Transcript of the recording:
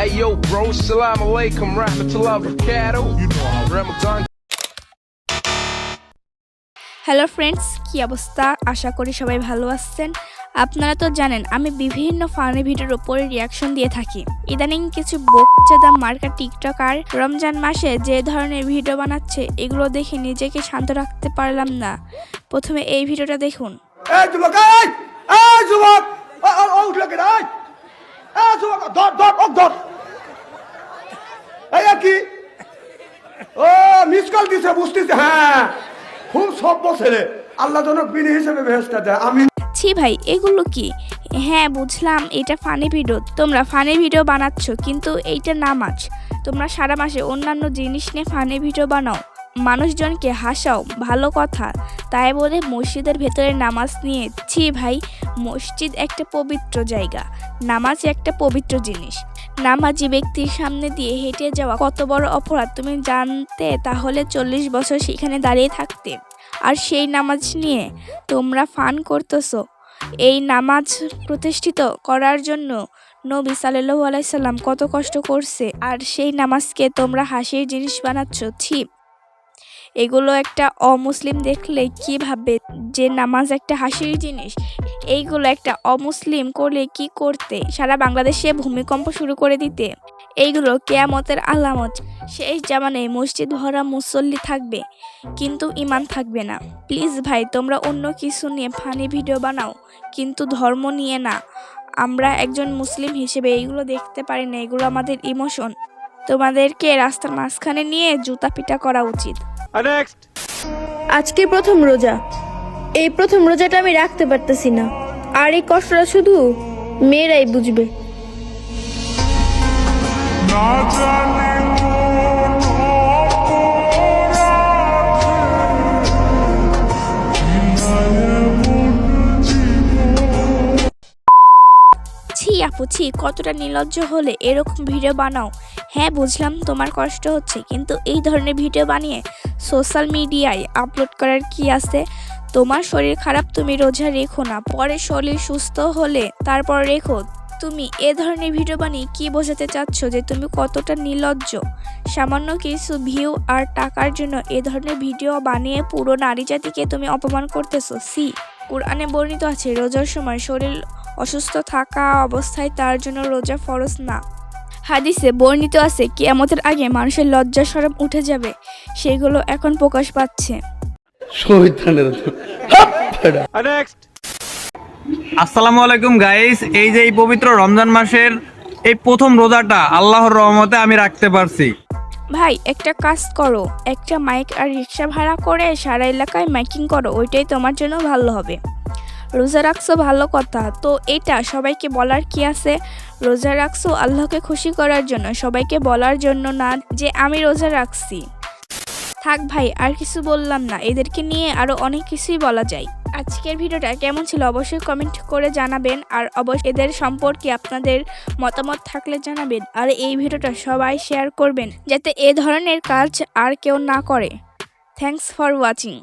Hey yo, bro, salam alaikum, rahmatullah barakatuh. You know Ramadan. Hello friends, কি অবস্থা? আশা করি সবাই ভালো আছেন। আপনারা তো জানেন আমি বিভিন্ন ফানি ভিডিওর উপরে রিয়াকশন দিয়ে থাকি। ইদানিং কিছু বোকচাদা মার্কা টিকটকার রমজান মাসে যে ধরনের ভিডিও বানাচ্ছে, এগুলো দেখে নিজেকে শান্ত রাখতে পারলাম না। প্রথমে এই ভিডিওটা দেখুন। এই যুবক, এই যুবক, উঠলে কেন? এই যুবক, ধর। এই কি? ও মিস কল দিছে, বুঝতেছে। হ্যাঁ, খুব সভ্য ছেলে। আল্লাহ জনক বিনি হিসেবে বেহেশত দেয়। আমি ছি ভাই, এগুলো কি? হ্যাঁ বুঝলাম এটা ফানি ভিডিও, তোমরা ফানি ভিডিও বানাচ্ছ, কিন্তু এইটা নামাজ। তোমরা সারা মাসে অন্যান্য জিনিস নিয়ে ফানি ভিডিও বানাও, মানুষজনকে হাসাও, ভালো কথা। তাই বলে মসজিদের ভেতরে নামাজ নিয়ে? ছি ভাই, মসজিদ একটা পবিত্র জায়গা, নামাজ একটা পবিত্র জিনিস। নামাজি ব্যক্তির সামনে দিয়ে হেঁটে যাওয়া কত বড় অপরাধ তুমি জানতে, তাহলে 40 বছর সেখানে দাঁড়িয়ে থাকতে। আর সেই নামাজ নিয়ে তোমরা ফান করতেছো। এই নামাজ প্রতিষ্ঠিত করার জন্য নবী সাল্লাল্লাহু আলাইহি সাল্লাম কত কষ্ট করছে, আর সেই নামাজকে তোমরা হাসির জিনিস বানাচ্ছ। ছি, এগুলো একটা অমুসলিম দেখলে কি ভাববে যে নামাজ একটা হাসির জিনিস? এইগুলো একটা অমুসলিম করলে কি করতে? সারা বাংলাদেশে ভূমিকম্প শুরু করে দিতে। এইগুলো কেয়ামতের আলামত। শেষ জামানায় মসজিদ ভরা মুসল্লি থাকবে, কিন্তু ইমান থাকবে না। প্লিজ ভাই, তোমরা অন্য কিছু নিয়ে ফানি ভিডিও বানাও, কিন্তু ধর্ম নিয়ে না। আমরা একজন মুসলিম হিসেবে এইগুলো দেখতে পারি না, এগুলো আমাদের ইমোশন। তোমাদেরকে রাস্তার মাঝখানে নিয়ে জুতা পিটা করা উচিত। আজকে প্রথম রোজা, এই প্রথম রোজাটা আমি রাখতে পারতেছি না, আর এই কষ্টটা শুধু মেয়েরাই বুঝবে। ছি আপু, ছি, কতটা নির্লজ্জ হলে এরকম ভিডিও বানাও। হ্যাঁ বুঝলাম তোমার কষ্ট হচ্ছে, কিন্তু এই ধরনের ভিডিও বানিয়ে সোশ্যাল মিডিয়ায় আপলোড করার কি আছে? তোমার শরীর খারাপ, তুমি রোজা রেখো না, পরে শরীর সুস্থ হলে তারপর রেখো। তুমি এ ধরনের ভিডিও বানিয়ে কি বোঝাতে চাচ্ছ যে তুমি কতটা নির্লজ্জ? সামান্য কিছু ভিউ আর টাকার জন্য এ ধরনের ভিডিও বানিয়ে পুরো নারী জাতিকে তুমি অপমান করতেছো। সি, কোরআনে বর্ণিত আছে রোজার সময় শরীর অসুস্থ থাকা অবস্থায় তার জন্য রোজা ফরজ না। হাদিসে বর্ণিত আছে কিয়ামতের আগে মানুষের লজ্জা শরম উঠে যাবে, সেগুলো এখন প্রকাশ পাচ্ছে। আসসালামু আলাইকুম গাইস, এই যে এই পবিত্র রমজান মাসের এই প্রথম রোজাটা আল্লাহর রহমতে আমি রাখতে পারছি। ভাই একটা কাজ করো, একটা মাইক আর রিক্সা ভাড়া করে সারা এলাকায় মাইকিং করো, ওইটাই তোমার জন্য ভালো হবে। রোজা রাখছো ভালো কথা, তো এটা সবাইকে বলার কি আছে? রোজা রাখছো আল্লাহকে খুশি করার জন্য, সবাইকে বলার জন্য না যে আমি রোজা রাখছি। থাক ভাই, আর কিছু বললাম না, এদেরকে নিয়ে আরো অনেক কিছুই বলা যায়। আজকের ভিডিওটা কেমন ছিল অবশ্যই কমেন্ট করে জানাবেন, আর অবশ্যই এদের সম্পর্কে আপনাদের মতামত থাকলে জানাবেন, আর এই ভিডিওটা সবাই শেয়ার করবেন যাতে এ ধরনের কাজ আর কেউ না করে। Thanks for watching.